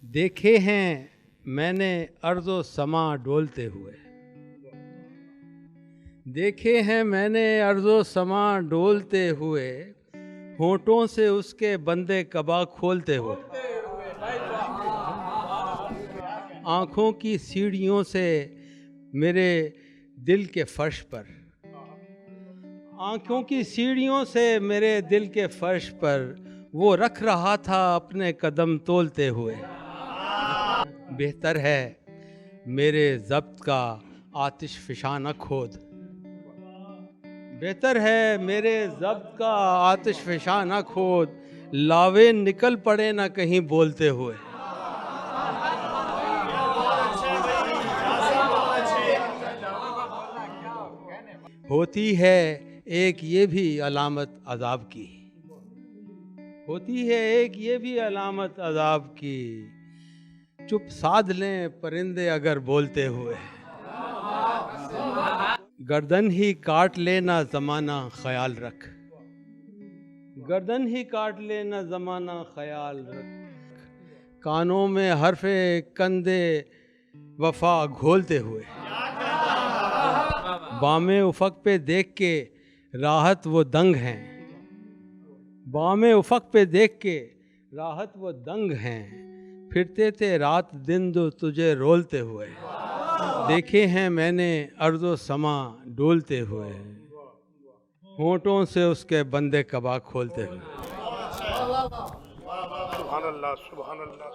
देखे हैं मैंने अर्ज़ो समा डोलते हुए, देखे हैं मैंने अर्ज़ो समा डोलते हुए, होठों से उसके बंदे कबा खोलते हुए, आँखों की सीढ़ियों से मेरे दिल के फर्श पर, आँखों की सीढ़ियों से मेरे दिल के फर्श पर वो रख रहा था अपने कदम तोलते हुए। बेहतर है मेरे ज़ब्त का आतिश फ़िशा न खोद, बेहतर है मेरे ज़ब्त का आतिश फ़िशा न खोद, लावे निकल पड़े ना कहीं बोलते हुए। होती है एक ये भी अलामत अज़ाब की, होती है एक ये भी अलामत अज़ाब की, चुप साध लें परिंदे अगर बोलते हुए। गर्दन ही काट लेना ज़माना ख्याल रख, गर्दन ही काट लेना ज़माना ख्याल रख, कानों में हरफे कंदे वफा घोलते हुए। बामे उफ़क़ पे देख के राहत वो दंग हैं, बामे उफ़क़ पे देख के राहत वो दंग हैं, फिरते थे रात दिन दो तुझे रोलते हुए। देखे हैं मैंने अर्ज़ो समा डोलते हुए, होठों से उसके बंदे कबा खोलते हुए। सुभान अल्लाह, सुभान अल्लाह।